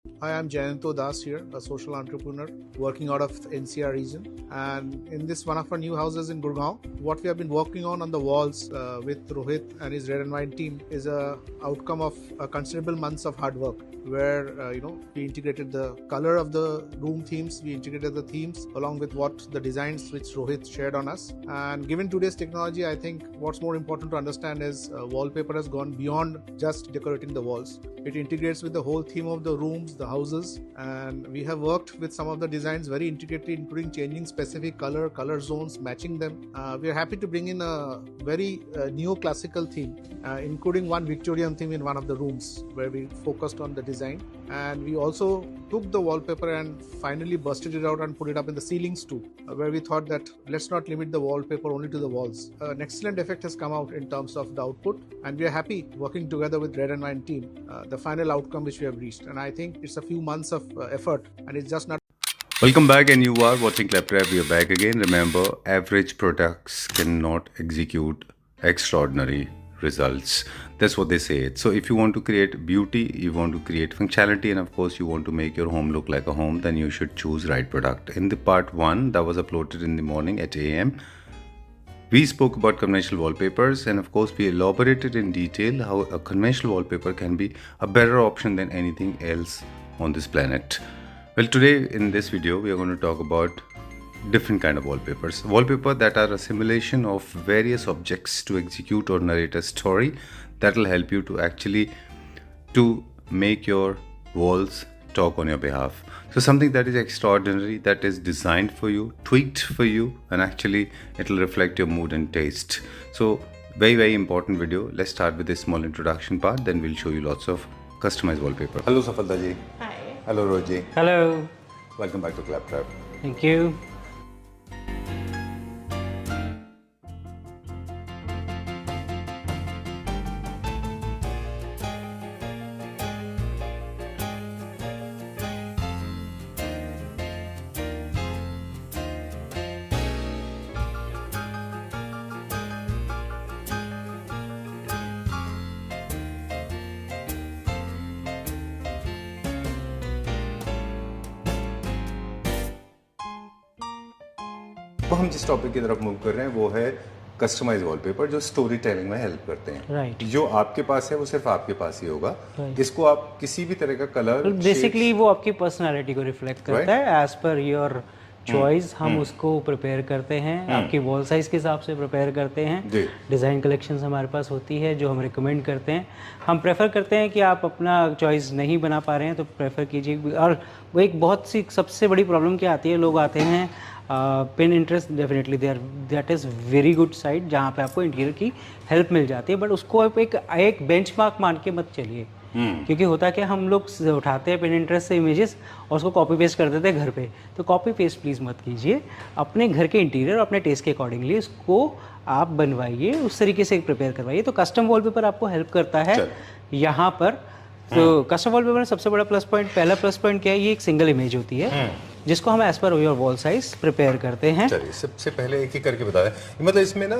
Hi, I'm Jayanto Das here, a social entrepreneur working out of NCR region. And in this one of our new houses in Gurgaon, what we have been working on the walls with Rohit and his Red and Wine team is a outcome of a considerable months of hard work, where we integrated the color of the room themes, we integrated the themes along with what the designs which Rohit shared on us. And given today's technology, I think what's more important to understand is wallpaper has gone beyond just decorating the walls. It integrates with the whole theme of the rooms, the houses, and we have worked with some of the designs very intricately, including changing specific color zones, matching them. We are happy to bring in a very neoclassical theme, including one Victorian theme in one of the rooms where we focused on the design. And we also took the wallpaper and finally busted it out and put it up in the ceilings too, where we thought that let's not limit the wallpaper only to the walls. An excellent effect has come out in terms of the output, and we are happy working together with Red and Wine team, the final outcome which we have reached. And I think it's a few months of effort, and it's just not. Welcome back, and you are watching Claptrap. We are back again. Remember, average products cannot execute extraordinary results. That's what they say. So if you want to create beauty, you want to create functionality, and of course you want to make your home look like a home, then you should choose right product. In the part 1 that was uploaded in the morning at AM, we spoke about conventional wallpapers, and of course we elaborated in detail how a conventional wallpaper can be a better option than anything else on this planet. Well, today in this video we are going to talk about different kind of wallpapers. Wallpaper that are a simulation of various objects to execute or narrate a story that will help you to actually to make your walls talk on your behalf. So something that is extraordinary, that is designed for you, tweaked for you, and actually it will reflect your mood and taste. So very important video. Let's start with this small introduction part, then we'll show you lots of customized wallpaper. Hello Safalta ji. Hi. Hello Roji. Hello. Welcome back to Claptrap. Thank you. तो हम जिस topic की तरफ move कर रहे हैं वो है कस्टमाइज वॉलपेपर, जो स्टोरी टेलिंग में हेल्प करते हैं. राइट. जो आपके पास है वो सिर्फ आपके पास ही होगा. इसको आप किसी भी तरह का कलर, बेसिकली वो आपकी पर्सनालिटी को रिफ्लेक्ट करता है एज पर योर चॉइस. हम उसको प्रिपेयर करते हैं, आपकी वॉल साइज के हिसाब से प्रिपेयर करते हैं. डिज़ाइन कलेक्शंस हमारे पास होती है जो हम रिकमेंड करते हैं. हम प्रेफर करते हैं कि आप अपना चॉइस नहीं बना पा रहे हैं तो प्रेफर कीजिए. और वो एक बहुत सी सबसे बड़ी प्रॉब्लम क्या आती है, लोग आते हैं Pinterest, definitely that is very good site जहाँ पे आपको इंटीरियर की हेल्प मिल जाती है, बट उसको आप एक बेंचमार्क मान के मत चलिए. क्योंकि होता है कि हम लोग उठाते हैं Pinterest से इमेजेस और उसको कॉपी पेस्ट कर देते हैं घर पे. तो कॉपी पेस्ट प्लीज़ मत कीजिए. अपने घर के इंटीरियर अपने टेस्ट के अकॉर्डिंगली इसको आप बनवाइए, उस तरीके से प्रिपेयर करवाइए. तो कस्टम वॉलपेपर आपको हेल्प करता है यहाँ पर. तो कस्टम वॉलपेपर में सबसे बड़ा प्लस पॉइंट, पहला प्लस पॉइंट क्या है, ये एक सिंगल इमेज होती है जिसको हम as per your wall size prepare करते हैं. चलिए सबसे पहले एक एक करके बताया. मतलब इसमें ना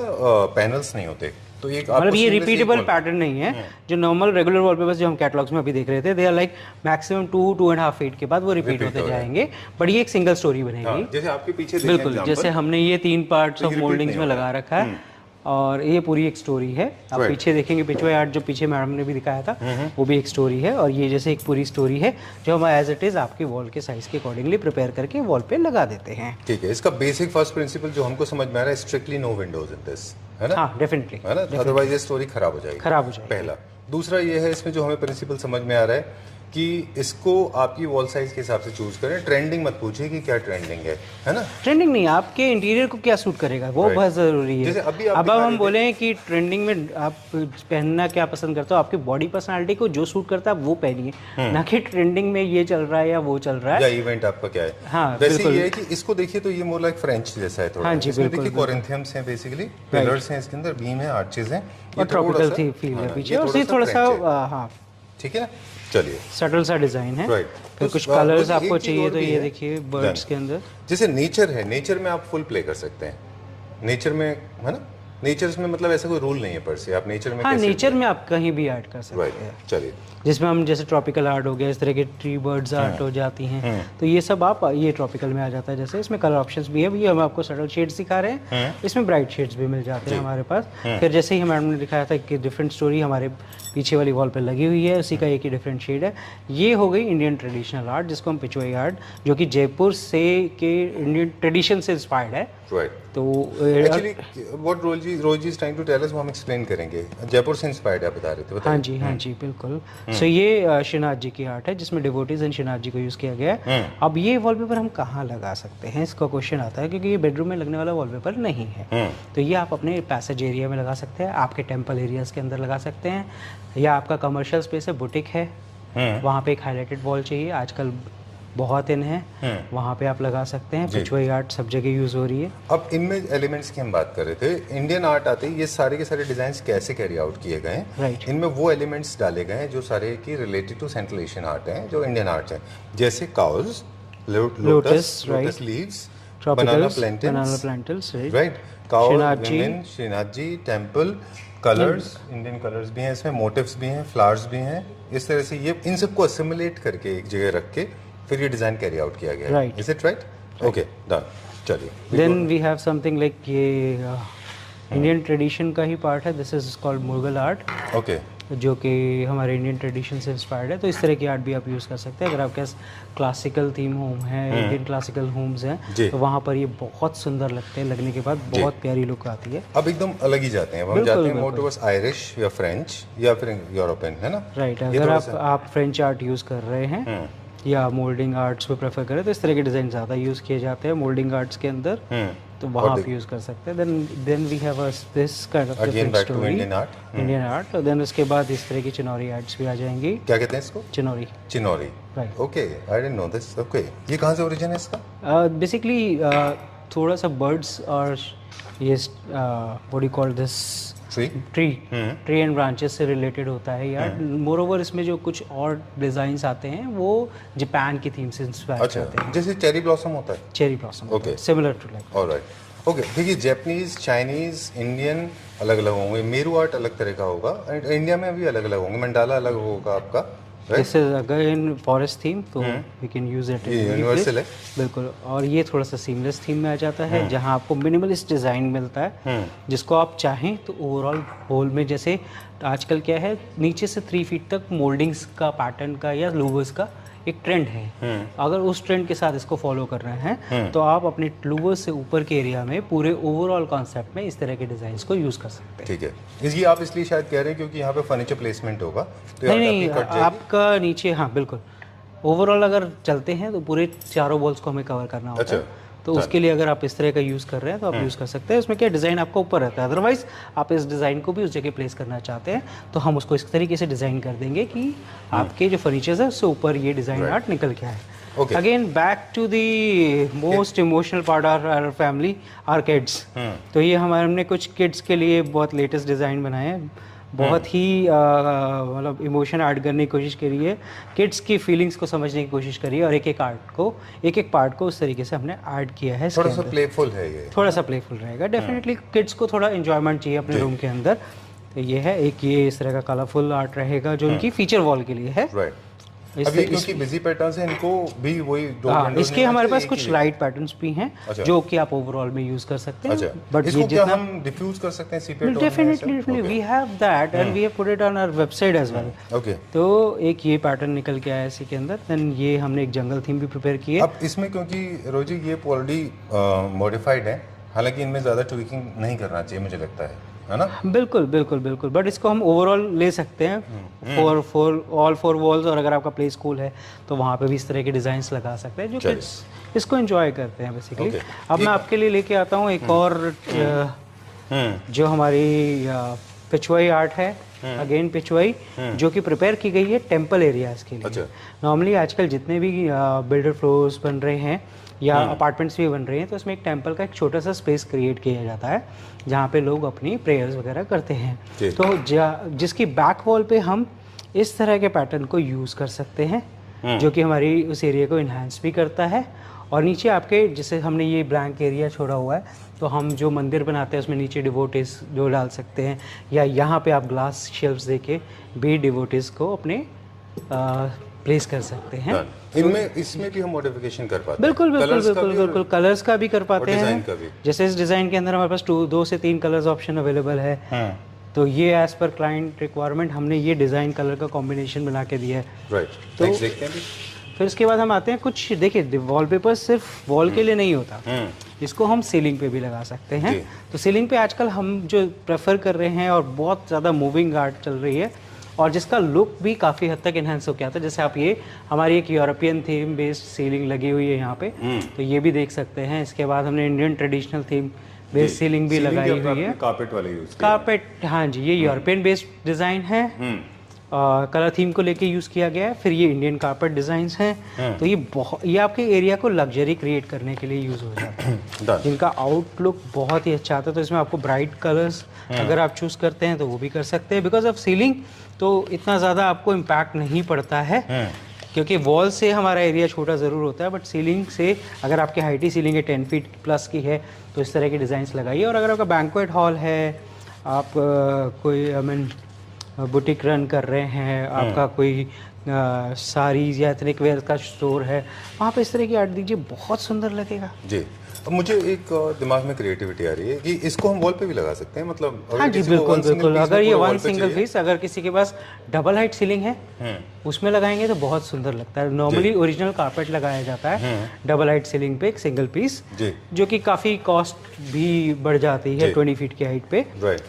पैनल्स नहीं होते, तो एक मतलब ये रिपीटेबल पैटर्न नहीं है. जो नॉर्मल रेगुलर वॉलपेपर्स जो हम कैटलॉग्स में अभी देख रहे थे, they are like maximum 2.5 feet के बाद वो रिपीट होते जाएंगे, बट ये एक सिंगल स्टोरी बनेगी. जैसे आपके पीछे बिल्कुल, जैसे हमने ये 3 पार्ट्स ऑफ मोल्डिंग्स में लगा रखा है और ये पूरी एक स्टोरी है. आप पीछे देखेंगे, पिछले आर्ट जो पीछे मैडम ने भी दिखाया था वो भी एक स्टोरी है. और ये जैसे एक पूरी स्टोरी है जो हम एज इट इज आपके वॉल के साइज के अकॉर्डिंगली प्रिपेयर करके वॉल पे लगा देते हैं. ठीक है. इसका बेसिक फर्स्ट प्रिंसिपल जो हमको समझ में आ रहा है, strictly no windows in this, है ना? हाँ, डेफिनेटली, है ना? अदरवाइज ये स्टोरी खराब हो जाएगी. पहला. दूसरा ये है, इसमें जो हमें प्रिंसिपल समझ में आ रहा है कि इसको आपकी वॉल साइज के हिसाब से चूज करें. ट्रेंडिंग मत पूछिए कि क्या ट्रेंडिंग है ना? ट्रेंडिंग नहीं, आपके इंटीरियर को क्या सूट करेगा वो बहुत जरूरी है. अब हम बोले कि ट्रेंडिंग में आप पहनना क्या पसंद करते हो, आपकी बॉडी पर्सनालिटी को जो सूट करता है वो पहनिए, ना कि ट्रेंडिंग में ये चल रहा है या वो चल रहा है या इवेंट आपका क्या है. हाँ, वैसे ये है कि इसको देखिए तो ये मोर लाइक फ्रेंच जैसा है थोड़ा. हाँ जी, इसमें देखिए कोरिंथियम्स हैं, बेसिकली पिलर्स हैं इसके अंदर, बीम है, आर्चेस हैं, और ट्रॉपिकल फील है पीछे, और ये थोड़ा सा हाँ ठीक है ना. चलिए, सटल सा डिजाइन है. फिर कुछ कलर्स आपको चाहिए तो ये देखिए बर्ड्स के अंदर जैसे नेचर है, नेचर में आप फुल प्ले कर सकते हैं. नेचर में है ना, नेचर्स में मतलब ऐसा कोई रूल नहीं है पर से, आप नेचर में हाँ, कैसे नेचर में आप कहीं भी ऐड कर सकते हैं। चलिए, जिसमें हम जैसे ट्रॉपिकल आर्ट हो गया, इस तरह के ट्री बर्ड्स आर्ट हो जाती हैं, तो ये सब आप ये ट्रॉपिकल में आ जाता है। जैसे इसमें कलर ऑप्शंस भी है, ये हम आपको सटल शेड्स दिखा रहे हैं, इसमें ब्राइट शेड्स भी मिल जाते हैं हमारे पास। फिर जैसे ही मैडम ने दिखाया था कि डिफरेंट स्टोरी हमारे पीछे वाली वॉल पे लगी हुई है, उसी का एक ही डिफरेंट शेड है। ये हो गई इंडियन ट्रेडिशनल आर्ट, जिसको हम पिछवाई आर्ट, जो कि जयपुर से के इंडियन ट्रेडिशन से इंस्पायर्ड है। तो actually what Rosie is trying to tell us, वो हम एक्सप्लेन करेंगे। जयपुर से इंस्पायर्ड आप बता रहे थे, बताइए। हाँ जी बिल्कुल। सो ये श्रीनाथ जी की आर्ट है, जिसमें डिवोटीज एंड श्रीनाथ जी को यूज़ किया गया है। अब ये वॉलपेपर हम कहाँ लगा सकते हैं, इसका क्वेश्चन आता है, क्योंकि ये बेडरूम में लगने वाला वॉलपेपर नहीं है। तो ये आप अपने पैसेज एरिया में लगा सकते हैं, आपके टेम्पल एरियाज के अंदर लगा सकते हैं, या आपका कमर्शियल स्पेस है, बुटीक है, वहाँ पे एक हाईलाइटेड वॉल चाहिए, आजकल बहुत इन है, वहाँ पे आप लगा सकते हैं। पिछवाई आर्ट सब जगह यूज हो रही है। अब इनमें एलिमेंट्स की हम बात कर रहे थे, इंडियन आर्ट आते ही ये सारे के सारे डिजाइन कैसे कैरी आउट किए गए हैं। राइट। इनमें वो एलिमेंट्स डाले गए हैं जो सारे की related to Central Asian art हैं, जो इंडियन आर्ट है, जैसे cows, lotus leaves, banana plants, right, cow, women, Shrinath ji, temple, colours, Indian colours भी हैं इसमें, मोटिव्स भी हैं, फ्लावर्स भी हैं। इस तरह से ये इन सबको असिमुलेट करके एक जगह रख के फिर ये डिजाइन कैरी आउट किया गया है। Is it right? Okay, done. चलिए, then we have something like ये इंडियन ट्रेडिशन का ही पार्ट है, this is called Mughal art. Okay, जो कि हमारे इंडियन ट्रेडिशन से इंस्पायर्ड है। तो इस तरह की आर्ट भी आप यूज़ कर सकते हैं। अगर आपके पास क्लासिकल थीम होम है, इंडियन क्लासिकल होम्स हैं, तो वहाँ पर ये बहुत सुंदर लगते हैं, लगने के बाद बहुत प्यारी लुक आती है। अब एकदम अलग ही जाते हैं, हम जाते हैं मोर टुवर्ड्स आयरिश या फ्रेंच या फिर यूरोपियन, है ना? राइट। अगर आप फ्रेंच आर्ट यूज़ कर रहे हैं या मोल्डिंग आर्ट्स को प्रेफर करें, तो इस तरह के डिज़ाइन ज़्यादा यूज़ किए जाते हैं मोल्डिंग आर्ट्स के अंदर, तो वहाँ आप यूज़ कर सकते हैं। Then we have this kind of different story, Indian art. देन उसके बाद इस तरह की चिनौरी आर्ट्स भी आ जाएंगी। क्या कहते हैं इसको? चिनौरी। Right. Okay, I didn't know this. Okay, ये कहाँ से ओरिजिन है इसका? बेसिकली थोड़ा सा बर्ड्स और ये what do you call this, tree and branches से रिलेटेड होता है यार। मोर ओवर इसमें जो कुछ और डिजाइन्स आते हैं वो जापान की थीम से इंस्पायर होते हैं। जैसे चेरी ब्लॉसम होता है। Cherry blossom, okay, similar to like. Alright, okay. देखिए, जापानीज, चाइनीज, इंडियन अलग अलग होंगे, मेरू आर्ट अलग तरह का होगा, इंडिया में भी अलग अलग होंगे, मंडाला अलग होगा आपका। This is again forest theme, तो we can use it. Universal है बिल्कुल। और ये थोड़ा सा सीमलेस थीम में आ जाता है, जहाँ आपको मिनिमलिस्ट डिज़ाइन मिलता है, जिसको आप चाहें तो ओवरऑल होल में, जैसे आजकल क्या है, नीचे से 3 फीट तक मोल्डिंग्स का पैटर्न का या लूवर्स का एक ट्रेंड है। अगर उस ट्रेंड के साथ इसको फॉलो कर रहे हैं, तो आप अपने लूवर्स से ऊपर के एरिया में पूरे ओवरऑल कॉन्सेप्ट में इस तरह के डिजाइन्स को यूज कर सकते हैं। ठीक है, इसलिए आप इसलिए शायद कह रहे हैं क्योंकि यहाँ पे फर्नीचर प्लेसमेंट होगा, तो नहीं, आपका नीचे, हाँ बिल्कुल, ओवरऑल अगर चलते हैं तो पूरे चारों वॉल्स को हमें कवर करना होता है। तो उसके लिए अगर आप इस तरह का यूज़ कर रहे हैं तो आप यूज़ कर सकते हैं। उसमें क्या डिज़ाइन आपका ऊपर रहता है, अदरवाइज आप इस डिज़ाइन को भी उस जगह प्लेस करना चाहते हैं तो हम उसको इस तरीके से डिज़ाइन कर देंगे कि आपके जो फर्नीचर्स है उससे ऊपर ये डिज़ाइन आर्ट निकल के आए। Again back to the most emotional part of our family, our kids. तो ये हमने कुछ किड्स के लिए बहुत लेटेस्ट डिज़ाइन बनाए हैं, बहुत ही मतलब इमोशन ऐड करने की कोशिश करी है, किड्स की फीलिंग्स को समझने की कोशिश करी है, और एक एक पार्ट को उस तरीके से हमने ऐड किया है। थोड़ा सा प्लेफुल है ये, थोड़ा सा प्लेफुल रहेगा डेफिनेटली। किड्स को थोड़ा एंजॉयमेंट चाहिए अपने रूम के अंदर, तो ये है एक, ये इस तरह का कलरफुल आर्ट रहेगा जो उनकी फीचर वॉल के लिए है। अभी क्योंकि बिजी पैटर्न्स हैं, इनको भी वही दो विंडोज, इसके हमारे पास कुछ लाइट पैटर्न्स भी हैं जो कि आप ओवरऑल में यूज कर सकते हैं। बट ये जितना हम डिफ्यूज कर सकते हैं sepia tone, definitely we have that and we have put it on our website as well. Okay, तो एक ये पैटर्न निकल के आया इसी के अंदर। देन ये हमने एक जंगल थीम भी प्रिपेयर की है। अब इसमें क्योंकि रोजी ये ऑलरेडी मॉडिफाइड है, हालांकि इनमें ज़्यादा ट्विकिंग नहीं करना चाहिए मुझे लगता है ना? बिल्कुल बिल्कुल बिल्कुल, बट इसको हम ओवरऑल ले सकते हैं ऑल फोर वॉल्स, और अगर आपका प्ले स्कूल है तो वहाँ पे भी इस तरह के डिज़ाइंस लगा सकते हैं जो किड्स इसको एंजॉय करते हैं बेसिकली। अब मैं आपके लिए लेके आता हूँ एक और जो हमारी पिछवाई आर्ट है, अगेन पिछवाई, जो कि प्रिपेयर की गई है टेम्पल एरियाज़ के लिए। नॉर्मली आजकल जितने भी बिल्डर फ्लोर्स बन रहे हैं या अपार्टमेंट्स भी बन रहे हैं, तो इसमें एक टेंपल का एक छोटा सा स्पेस क्रिएट किया जाता है जहाँ पे लोग अपनी प्रेयर्स वगैरह करते हैं। तो जिसकी बैक वॉल पे हम इस तरह के पैटर्न को यूज़ कर सकते हैं, जो कि हमारी उस एरिया को इन्हांस भी करता है। और नीचे आपके जैसे हमने ये ब्लैंक एरिया छोड़ा हुआ है, तो हम जो मंदिर बनाते हैं उसमें नीचे डिवोटिस जो डाल सकते हैं, या यहाँ पे आप ग्लास शेल्फ्स देके भी डिवोटिस को अपने प्लेस कर सकते हैं। इनमें इसमें भी हम मॉडिफिकेशन कर पाते हैं। बिल्कुल बिल्कुल बिल्कुल बिल्कुल, कलर्स का भी कर पाते हैं। भी। जैसे इस डिज़ाइन के अंदर हमारे पास 2 से 3 कलर्स ऑप्शन अवेलेबल है। तो ये एज पर क्लाइंट रिक्वायरमेंट हमने ये डिज़ाइन कलर का कॉम्बिनेशन बना के दिया है। राइट, तो देखते हैं भी। फिर इसके बाद हम आते हैं कुछ, देखिए वॉलपेपर सिर्फ वॉल के लिए नहीं होता, इसको हम सीलिंग पे भी लगा सकते हैं। तो सीलिंग पे आजकल हम जो प्रेफर कर रहे हैं और बहुत ज़्यादा मूविंग आर्ट चल रही है और जिसका लुक भी काफ़ी हद तक इन्हेंस हो गया था। जैसे आप ये हमारी एक यूरोपियन थीम बेस्ड सीलिंग लगी हुई है यहाँ पे, तो ये भी देख सकते हैं। इसके बाद हमने Indian traditional theme based ceiling भी लगाई हुई है। कारपेट वाले यूज कारपेट, हाँ जी, ये यूरोपियन बेस्ड डिज़ाइन है, कलर थीम को लेके यूज़ किया गया है। फिर ये इंडियन कारपेट डिज़ाइंस हैं। तो ये आपके एरिया को लग्जरी क्रिएट करने के लिए यूज़ हो जाता है, जिनका आउटलुक बहुत ही अच्छा आता है। तो इसमें आपको ब्राइट कलर्स अगर आप चूज़ करते हैं तो वो भी कर सकते हैं। बिकॉज ऑफ सीलिंग तो इतना ज़्यादा आपको इम्पैक्ट नहीं पड़ता है, क्योंकि वॉल से हमारा एरिया छोटा ज़रूर होता है, बट सीलिंग से अगर आपकी हाइटी सीलिंग है 10 फीट प्लस की है तो इस तरह की डिज़ाइंस लगाइए। और अगर आपका बैंक्वेट हॉल है, आप कोई बुटीक रन कर रहे हैं, आपका कोई साड़ीज या एथनिक वेयर का स्टोर है, वहाँ पे इस तरह की आर्ट दीजिए, बहुत सुंदर लगेगा जी। अब मुझे एक दिमाग में क्रिएटिविटी आ रही है कि इसको हम वॉल पे भी लगा सकते हैं, मतलब हाँ जी बिल्कुल बिल्कुल। अगर ये वन सिंगल पीस, अगर किसी के पास डबल हाइट सीलिंग है उसमें लगाएंगे तो बहुत सुंदर लगता है। नॉर्मली ओरिजिनल कारपेट लगाया जाता है डबल हाइट सीलिंग पे एक सिंगल पीस, जो कि काफ़ी कॉस्ट भी बढ़ जाती है 20 फीट की हाइट पे,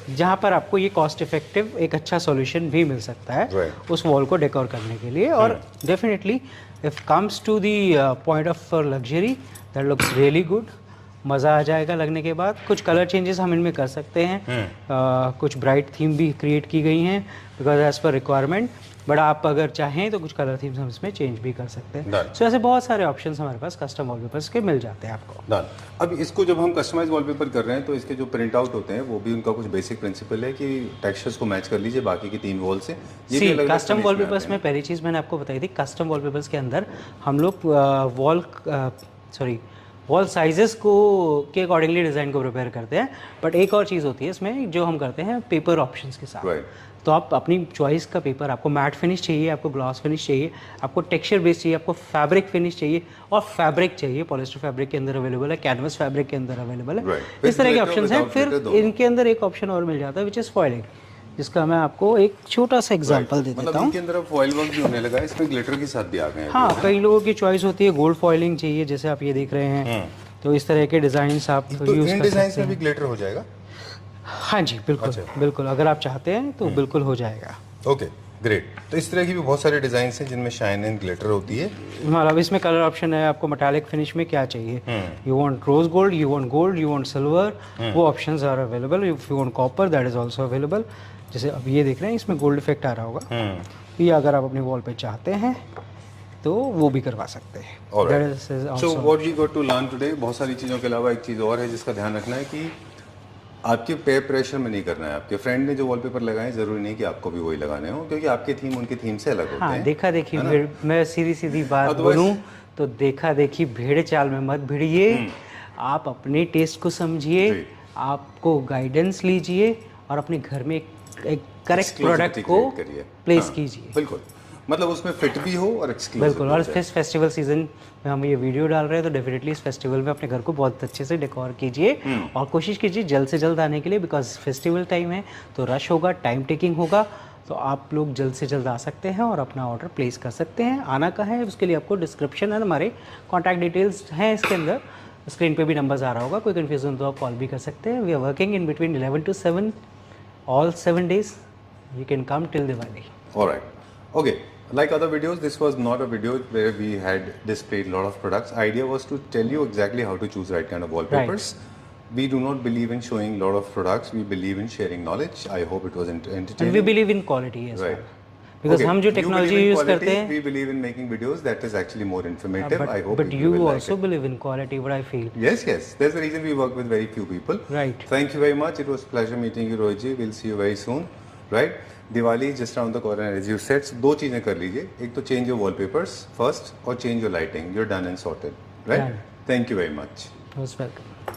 जहाँ पर आपको ये कॉस्ट इफेक्टिव एक अच्छा सॉल्यूशन भी मिल सकता है उस वॉल को डेकोर करने के लिए। और definitely if comes to the point of luxury that looks really good, मज़ा आ जाएगा लगने के बाद। कुछ कलर चेंजेस हम इनमें कर सकते हैं, कुछ ब्राइट थीम भी क्रिएट की गई हैं because as per requirement, but आप अगर चाहें तो कुछ कलर थीम्स हम इसमें चेंज भी कर सकते हैं। सो ऐसे बहुत सारे ऑप्शंस हमारे पास कस्टम वॉलपेपर्स के मिल जाते हैं आपको। अब इसको जब हम कस्टमाइज वॉलपेपर कर रहे हैं तो इसके जो प्रिंट आउट होते हैं वो भी उनका कुछ बेसिक प्रिंसिपल है कि टेक्सचर्स को मैच कर लीजिए बाकी की 3 वॉल से। कस्टम वॉलपेपर्स में पहली चीज़ मैंने आपको बताई थी, कस्टम वॉलपेपर्स के अंदर हम लोग वॉल साइजेस को के अकॉर्डिंगली डिज़ाइन को प्रिपेयर करते हैं। बट एक और चीज़ होती है इसमें जो हम करते हैं पेपर ऑप्शंस के साथ। तो आप अपनी चॉइस का पेपर, आपको मैट फिनिश चाहिए, आपको ग्लॉस फिनिश चाहिए, आपको टेक्सचर बेस चाहिए, आपको फैब्रिक फिनिश चाहिए और फैब्रिक चाहिए, पॉलिस्टर फैब्रिक के अंदर अवेलेबल है, कैनवस फैब्रिक के अंदर अवेलेबल है, इस तरह के ऑप्शंस हैं। फिर इनके अंदर एक ऑप्शन और मिल जाता है विच इज़ फॉइलिंग, जिसका मैं आपको एक छोटा सा एग्जांपल दे देता हूँ। इनके अंदर फॉइल वर्क भी होने लगा है, इसमें ग्लिटर के साथ भी आ गए हैं। हाँ, कई लोगों की चॉइस होती है गोल्ड फॉइलिंग चाहिए, जैसे आप ये देख रहे हैं, तो इस तरह के डिजाइन्स आप यूज कर सकते हैं। में भी ग्लिटर हो जाएगा? हाँ जी बिल्कुल। अच्छा। बिल्कुल, अगर आप चाहते हैं तो बिल्कुल हो जाएगा। Okay great. तो इस तरह की भी बहुत सारे डिजाइन्स हैं जिनमें शाइन एंड ग्लिटर होती है। मतलब इसमें कलर ऑप्शन है, आपको मेटालिक फिनिश में क्या चाहिए, you want rose gold, you want silver, वो options are available. If you want copper that is also available. जैसे अब ये देख रहे हैं इसमें गोल्ड इफेक्ट आ रहा होगा, ये अगर आप अपनी वॉल पे चाहते हैं तो वो भी करवा सकते हैं। So what we got to learn today, बहुत सारी चीज़ों के अलावा एक चीज़ और है जिसका ध्यान रखना है कि आपके पेयर प्रेशर में नहीं करना है। आपके फ्रेंड ने जो वॉलपेपर लगाए जरूरी नहीं कि आपको भी वही लगाने हो, क्योंकि आपके थीम उनकी थीम से अलग होते हैं। देखा देखी भीड़, मैं सीधी बात बोलूं तो देखा देखी भेड़ चाल में मत भिड़िए। आप अपने टेस्ट को समझिए, आपको गाइडेंस लीजिए और अपने घर में एक करेक्ट प्रोडक्ट को प्लेस कीजिए। बिल्कुल, मतलब उसमें फिट भी हो और एक्सक्लूसिव। बिल्कुल। और इस फेस्टिवल सीजन में हम ये वीडियो डाल रहे हैं तो डेफिनेटली इस फेस्टिवल में अपने घर को बहुत अच्छे से डेकोर कीजिए और कोशिश कीजिए जल्द से जल्द आने के लिए, बिकॉज फेस्टिवल टाइम है तो रश होगा, टाइम टेकिंग होगा, तो आप लोग जल्द से जल्द आ सकते हैं और अपना ऑर्डर प्लेस कर सकते हैं। आना कहाँ है उसके लिए आपको डिस्क्रिप्शन है, हमारे कॉन्टैक्ट डिटेल्स हैं इसके अंदर, स्क्रीन पे भी नंबर्स आ रहा होगा, कोई कन्फ्यूजन तो आप कॉल भी कर सकते हैं। We are working in between 11 to 7 all 7 days. You can come till Diwali. Alright. Okay. Like other videos, this was not a video where we had displayed a lot of products. Idea was to tell you exactly how to choose right kind of wallpapers. Right. We do not believe in showing a lot of products. We believe in sharing knowledge. I hope it was entertaining. And we believe in quality as right. well. Because हम जो technology use करते हैं, we believe in making videos that is actually more informative. I hope. But you also believe in quality. What I feel. Yes, yes. That's the reason we work with very few people. Right. Thank you very much. It was a pleasure meeting you, Rohit ji. We'll see you very soon. Right. Diwali just around the corner as you said. दो चीजें कर लीजिए. एक तो change your wallpapers first और change your lighting. You are done and sorted. Right. Thank you very much. Most welcome.